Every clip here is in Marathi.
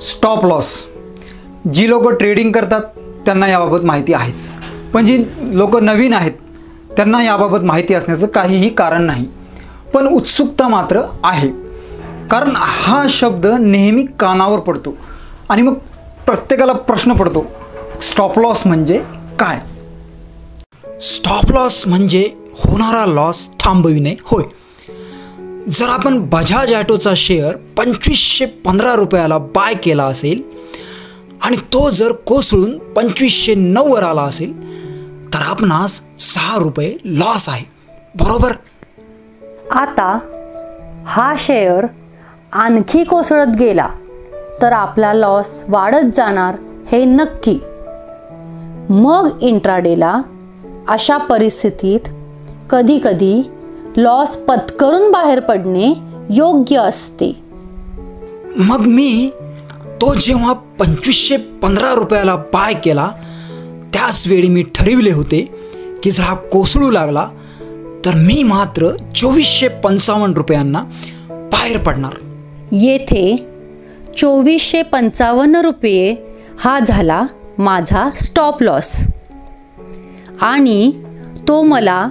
Stop loss. जी लोक ट्रेडिंग करतात त्यांना याबाबत माहिती आहेच, पण जी लोक नवीन आहेत त्यांना याबाबत माहिती असण्याचं काहीही कारण नाही. पण उत्सुकता मात्र आहे, कारण हा शब्द नेहमी कानावर पडतो आणि मग प्रत्येकाला प्रश्न पडतो, स्टॉप लॉस म्हणजे काय? स्टॉप लॉस म्हणजे होणारा लॉस थांबविणे होय. जर आपण बजाज ॲटोचा शेअर 2515 रुपयाला बाय केला असेल आणि तो जर कोसळून 2509 वर आला असेल तर आपणास 6 रुपये लॉस आहे, बरोबर? आता हा शेअर आणखी कोसळत गेला तर आपला लॉस वाढत जाणार हे नक्की. मग इंट्राडेला अशा परिस्थितीत कधीकधी लॉस पत्करून बाहेर पडणे योग्य असते. मग मी तो जेव्हा 2515 रुपयाला बाय केला त्याच वेळी मी ठरविले होते की जर हा कोसळू लागला तर मी मात्र 2455 रुपयांना बाहेर पडणार. येथे 2455 रुपये हा झाला माझा स्टॉप लॉस आणि तो मला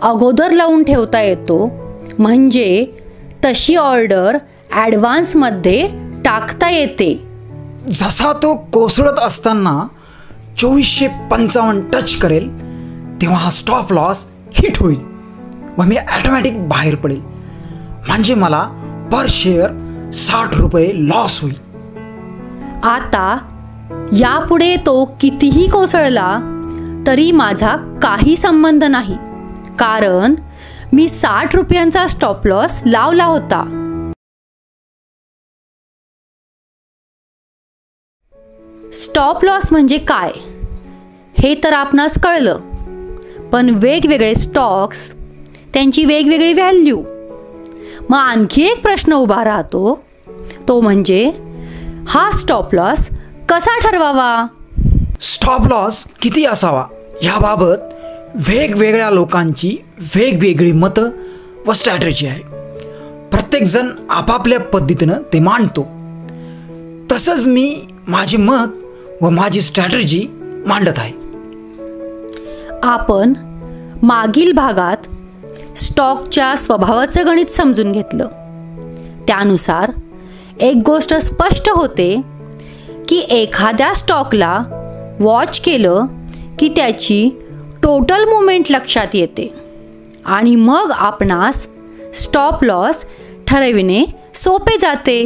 अगोदर लावून ठेवता येतो, म्हणजे तशी ऑर्डर ॲडव्हान्समध्ये टाकता येते. जसा तो कोसळत असताना 2455 टच करेल तेव्हा हा स्टॉप लॉस हिट होईल व मी ॲटोमॅटिक बाहेर पडेल, म्हणजे मला पर शेअर 60 रुपये लॉस होईल. आता यापुढे तो कितीही कोसळला तरी माझा काही संबंध नाही, कारण मी 60 रुपयांचा स्टॉप लॉस लावला होता. स्टॉप लॉस म्हणजे काय हे तर आपणास कळलं, पण वेगवेगळे स्टॉक्स, त्यांची वेगवेगळी व्हॅल्यू. मग आणखी एक प्रश्न उभा राहतो, तो म्हणजे हा स्टॉप लॉस कसा ठरवावा? स्टॉप लॉस किती असावा याबाबत वेगवेगळ्या लोकांची वेगवेगळी मतं व स्ट्रॅटेजी आहे. प्रत्येकजण आपापल्या पद्धतीनं ते मांडतो. तसंच मी माझे मत व माझी स्ट्रॅटेजी मांडत आहे. आपण मागील भागात स्टॉकच्या स्वभावाचं गणित समजून घेतलं. त्यानुसार एक गोष्ट स्पष्ट होते की एखाद्या स्टॉकला वॉच केलं की त्याची टोटल मुवमेंट लक्षात येते आणि मग आपणास स्टॉप लॉस ठरविणे सोपे जाते.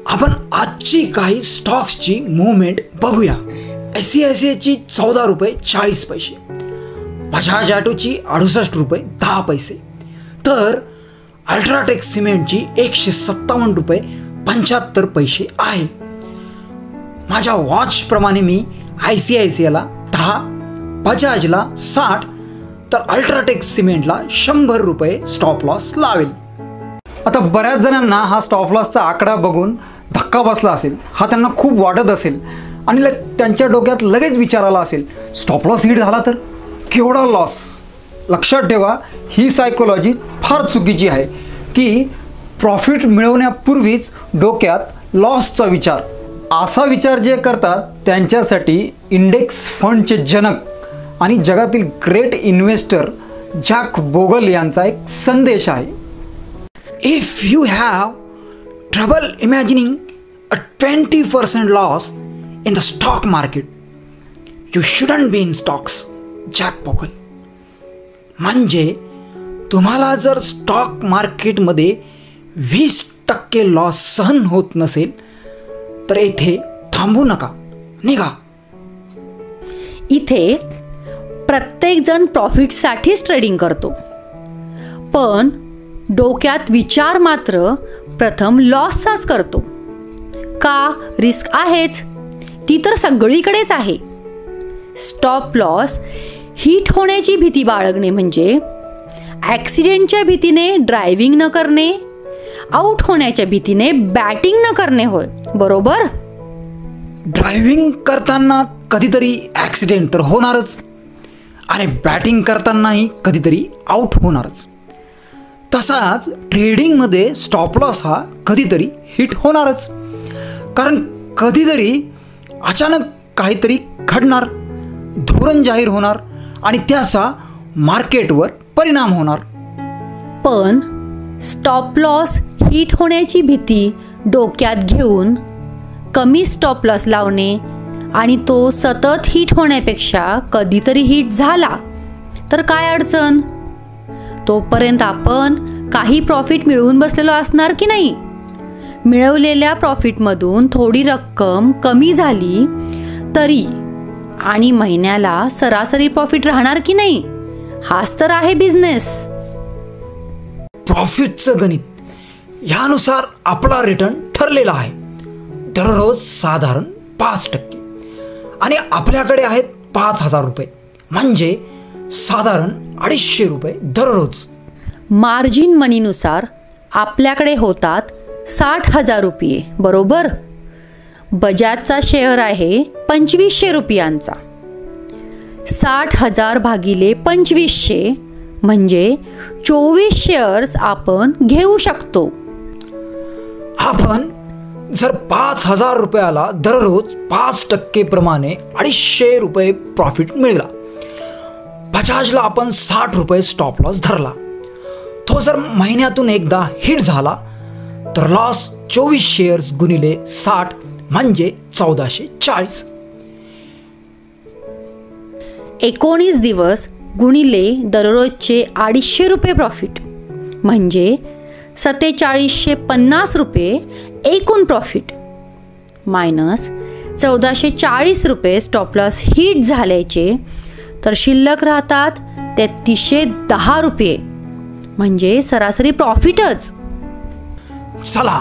आपण आजची काही स्टॉक्सची मुवमेंट बघूया. ICICIची 14 रुपये 40 पैसे, बजाज ॲटोची 68 रुपये 10 पैसे, तर अल्ट्राटेक सिमेंटची 157 रुपये 75 पैसे आहे. माझ्या वॉचप्रमाणे मी ICICIला 10, बजाजला 60 तर अल्ट्राटेक सिमेंटला 100 रुपये स्टॉप लॉस लावेल. आता बऱ्याच जणांना हा स्टॉप लॉसचा आकडा बघून धक्का बसला असेल, हा त्यांना खूप वाटत असेल आणि त्यांच्या डोक्यात लगेच विचार आला असेल, स्टॉप लॉस हिट झाला तर केवढा लॉस. लक्षात ठेवा, ही सायकोलॉजी फार चुकीची आहे की प्रॉफिट मिळवण्यापूर्वीच डोक्यात लॉसचा विचार. असा विचार जे करतात त्यांच्यासाठी इंडेक्स फंडचे जनक आणि जगातील ग्रेट इन्व्हेस्टर जॅक बोगल यांचा एक संदेश आहे. If you have trouble imagining a 20% loss in the stock market you shouldn't be in stocks. Jack Bogle. म्हणजे तुम्हाला जर स्टॉक मार्केटमध्ये 20% लॉस सहन होत नसेल तर इथे थांबू नका, निघा. इथे प्रत्येकजण प्रॉफिटसाठीच ट्रेडिंग करतो, पण डोक्यात विचार मात्र प्रथम लॉसचाच करतो. का? रिस्क आहेच, ती तर सगळीकडेच आहे. स्टॉप लॉस हिट होण्याची भीती बाळगणे म्हणजे ॲक्सिडेंटच्या भीतीने ड्रायव्हिंग न करणे, आउट होण्याच्या भीतीने बॅटिंग न करणे होय, बरोबर? ड्रायव्हिंग करताना कधीतरी ॲक्सिडेंट तर होणारच आणि बॅटिंग करतानाही कधीतरी आउट होणारच. तसाच ट्रेडिंगमध्ये स्टॉप लॉस हा कधीतरी हिट होणारच, कारण कधीतरी अचानक काहीतरी घडणार, धोरण जाहीर होणार आणि त्याचा मार्केटवर परिणाम होणार. पण स्टॉप लॉस हिट होण्याची भीती डोक्यात घेऊन कमी स्टॉप लॉस लावणे आणि तो सतत हिट होण्यापेक्षा कधीतरी हिट झाला तर काय अडचण, तोपर्यंत आपण काही प्रॉफिट मिळवून बसलेलो असणार की नाही. मिळवलेल्या प्रॉफिटमधून थोडी रक्कम कमी झाली तरी आणि महिन्याला सरासरी प्रॉफिट राहणार की नाही. हाच तर आहे बिझनेस. प्रॉफिटचं गणित, ह्यानुसार आपला रिटर्न ठरलेला आहे दररोज साधारण 5%. आणि आपल्याकडे आहेत 5,000 रुपये, म्हणजे साधारण 250 रुपये दररोज. मार्जिन मनीनुसार आपल्याकडे होतात 60,000 रुपये, बरोबर. बजाजचा शेअर आहे 2,500 रुपयांचा. 60,000 भागिले 2,500 म्हणजे 24 शेअर्स आपण घेऊ शकतो. आपण जर 5,000 रुपयाला दररोज 5% प्रमाणे 250 रुपये प्रॉफिट मिळाला, बजाजला आपण 60 रुपये स्टॉप लॉस धरला, तो जर महिन्यातून एकदा हिट झाला तर लॉस 24 शेअर्स गुणिले 60 म्हणजे 1440. 19 दिवस गुणिले दररोजचे 250 रुपये प्रॉफिट म्हणजे 4750 रुपये एकूण प्रॉफिट मायनस 1440 रुपये स्टॉप लॉस हिट झाल्याचे, तर शिल्लक राहतात 3310 रुपये म्हणजे सरासरी प्रॉफिटच. चला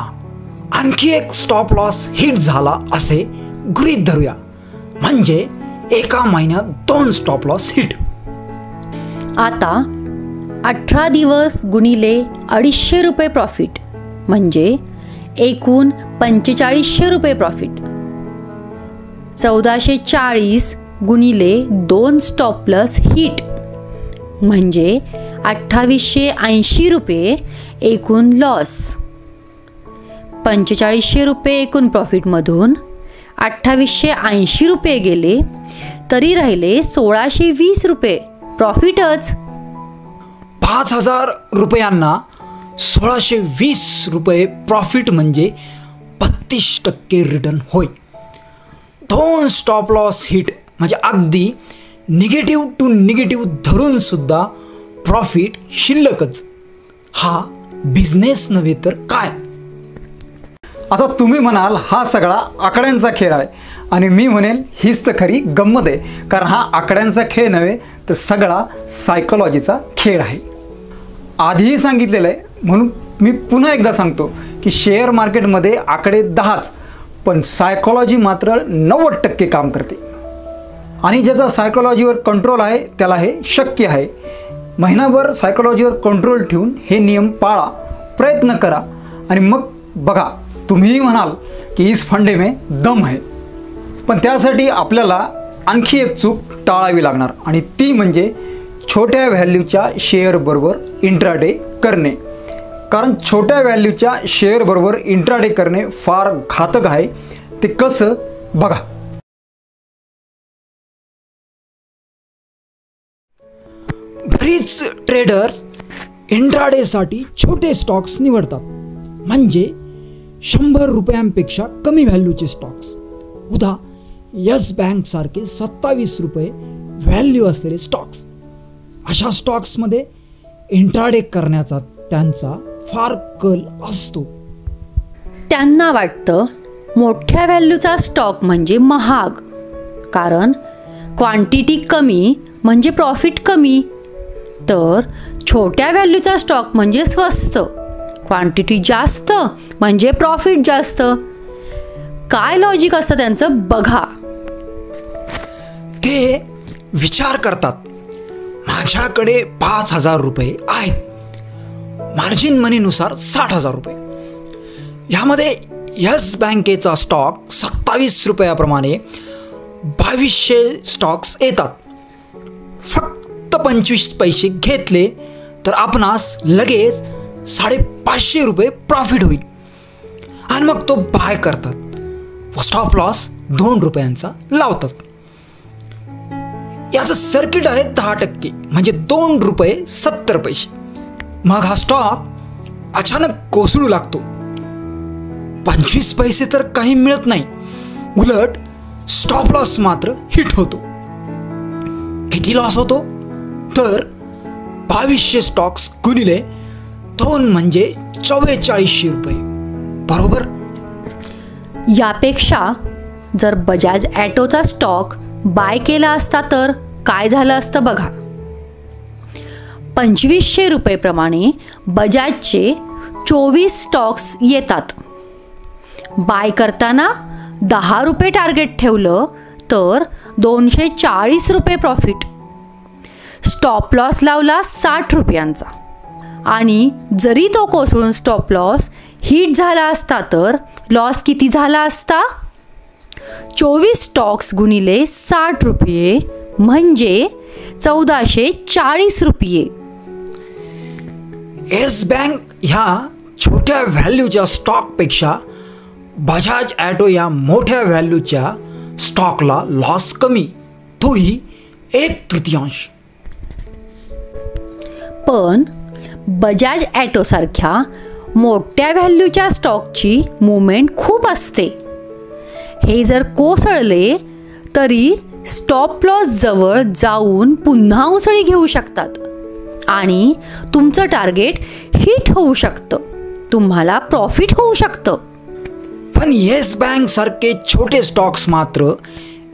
आणखी एक स्टॉप लॉस हिट झाला असे गृहीत धरूया, म्हणजे एका महिन्यात 2 स्टॉप लॉस हिट. आता 18 दिवस गुणिले 250 रुपये प्रॉफिट म्हणजे एकूण 4500 रुपये प्रॉफिट. 1440 गुणिले 2 स्टॉप लॉस हिट म्हणजे 2880 रुपये एकूण लॉस. 4500 रुपये एकूण प्रॉफिटमधून 2880 रुपये गेले तरी राहिले 1620 रुपये प्रॉफिटच. 5,000 रुपयांना 1620 रुपये प्रॉफिट म्हणजे 32% रिटर्न होय. 2 स्टॉप लॉस हिट म्हणजे अगदी निगेटिव्ह टू निगेटिव्ह धरून सुद्धा प्रॉफिट शिल्लकच. हा बिझनेस नव्हे तर काय. आता तुम्ही म्हणाल हा सगळा आकड्यांचा खेळ आहे, आणि मी म्हणेल हीच तर खरी गंमत आहे, कारण हा आकड्यांचा खेळ नव्हे तर सगळा सायकोलॉजीचा खेळ आहे. आधीही सांगितलेलं आहे म्हणून मी पुन्हा एकदा सांगतो की शेअर मार्केटमध्ये आकडे 10च, पण सायकोलॉजी मात्र 90% काम करते. आणि ज्याचा सायकोलॉजीवर कंट्रोल आहे त्याला हे शक्य आहे. महिनाभर सायकोलॉजीवर कंट्रोल ठेवून हे नियम पाळा, प्रयत्न करा, आणि मग बघा तुम्हीही म्हणाल की इस फंडे में दम है. पण त्यासाठी आपल्याला आणखी एक चूक टाळावी लागणार, आणि ती म्हणजे छोट्या व्हॅल्यूच्या शेअरबरोबर इंट्राडे करणे. कारण छोट्या व्हॅल्यूच्या शेअरबरोबर इंट्राडे करणे फार घातक आहे. ते कसं बघा. बरीच ट्रेडर्स इंट्राडेसाठी छोटे स्टॉक्स निवडतात, म्हणजे 100 रुपयांपेक्षा कमी व्हॅल्यूचे स्टॉक्स. उदा येस बँक सारखे 27 रुपये व्हॅल्यू असलेले स्टॉक्स. अशा स्टॉक्समध्ये इंट्राडे करण्याचा त्यांचा फार कल असतो. त्यांना वाटतं मोठ्या व्हॅल्यूचा स्टॉक म्हणजे महाग, कारण क्वांटिटी कमी म्हणजे प्रॉफिट कमी, तर छोट्या व्हॅल्यूचा स्टॉक म्हणजे स्वस्त, क्वांटिटी जास्त म्हणजे प्रॉफिट जास्त. काय लॉजिक असतं त्यांचं बघा. ते विचार करतात, माझ्याकडे 5,000 रुपये आहेत, मार्जिन मनीनुसार 60,000 रुपये, ह्यामध्ये येस बँकेचा स्टॉक 27 रुपयाप्रमाणे 2200 स्टॉक्स येतात. फक्त 25 पैसे घेतले तर आपणास लगेच 550 रुपये प्रॉफिट होईल. आणि मग तो बाय करतात. व स्टॉप लॉस 2 रुपयांचा लावतात. याचं सर्किट आहे 10%, म्हणजे 2 रुपये 70 पैसे. मग हा स्टॉक अचानक कोसळू लागतो. 25 पैसे तर काही मिळत नाही, उलट स्टॉप लॉस मात्र हिट होतो. किती लॉस होतो तर 2200 स्टॉक्स गुणिले 2 म्हणजे 4400 रुपये, बरोबर. यापेक्षा जर बजाज ॲटोचा स्टॉक बाय केला असता तर काय झालं असतं बघा. 2500 रुपयेप्रमाणे बजाजचे 24 स्टॉक्स येतात. बाय करताना 10 रुपये टार्गेट ठेवलं तर 240 रुपये प्रॉफिट. स्टॉप लॉस लावला 60 रुपयांचा, आणि जरी तो कोसळून स्टॉप लॉस हिट झाला असता तर लॉस किती झाला असता? 24 स्टॉक्स गुणिले 60 रुपये म्हणजे 1440 रुपये. येस बँक ह्या छोट्या व्हॅल्यूच्या स्टॉकपेक्षा बजाज ॲटो या मोठ्या व्हॅल्यूच्या स्टॉकला लॉस कमी, तोही 1/3. पण बजाज ॲटोसारख्या मोठ्या व्हॅल्यूच्या स्टॉकची मुवमेंट खूप असते. हे जर कोसळले तरी स्टॉप लॉस जवळ जाऊन पुन्हा उसळी घेऊ शकतात आणि तुमचं टार्गेट हिट होऊ शकतं, तुम्हाला प्रॉफिट होऊ शकतं. पण येस बँक सारखे छोटे स्टॉक्स मात्र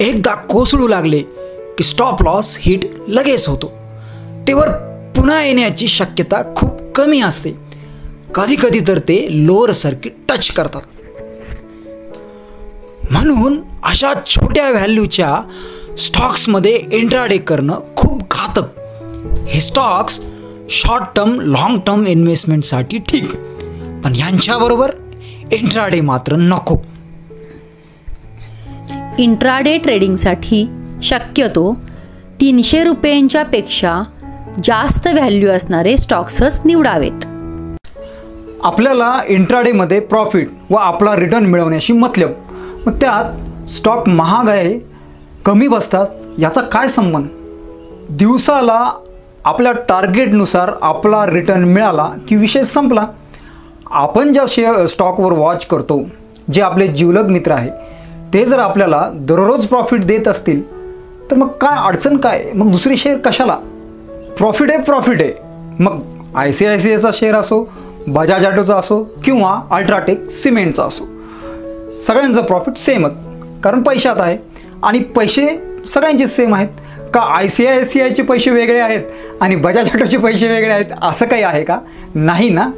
एकदा कोसळू लागले की स्टॉप लॉस हिट लगेच होतो. तेवर पुन्हा येण्याची शक्यता खूप कमी असते. कधी कधी तर ते लोअर सर्किट टच करतात. म्हणून अशा छोट्या व्हॅल्यूच्या स्टॉक्समध्ये इंट्राडे करणं खूप घातक. हे stocks short term long term इन्व्हेस्टमेंटसाठी ठीक, पण यांच्याबरोबर इंट्राडे मात्र नको. इंट्राडे ट्रेडिंगसाठी शक्यतो 300 रुपयांच्या पेक्षा जास्त व्हॅल्यू असणारे स्टॉक्सच निवडावेत. आपल्याला इंट्राडेमध्ये प्रॉफिट व आपला रिटर्न मिळवण्याशी मतलब, मग त्यात स्टॉक महाग आहे कमी बसतात याचा काय संबंध? दिवसाला आपल्या टार्गेटनुसार आपला रिटर्न मिळाला की विषय संपला. आपण ज्या स्टॉकवर वॉच करतो, जे आपले जिवलग मित्र आहे, ते जर आपल्याला दररोज प्रॉफिट देत असतील तर मग काय अडचण काय? मग दुसरी शेअर कशाला? प्रॉफिट आहे. मग ICICIचा शेअर असो, बजाज ॲटोचा असो किंवा अल्ट्राटेक सिमेंटचा असो, सगळ्यांचं प्रॉफिट सेमच, कारण पैशात आहे आणि पैसे सगळ्यांचे सेम आहेत. का ICICIचे पैसे वेगळे आहेत आणि बजाज ॲटोचे पैसे वेगळे आहेत असं काही आहे का? नाही ना.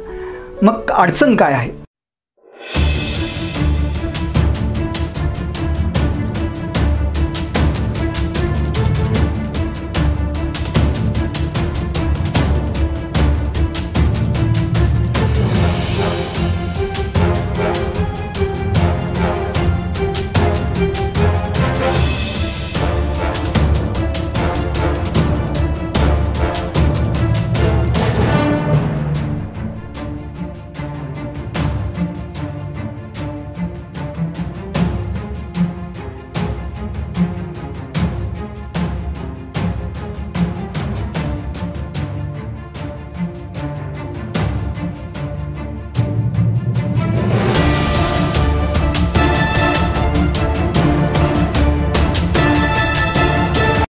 मग अडचण काय आहे?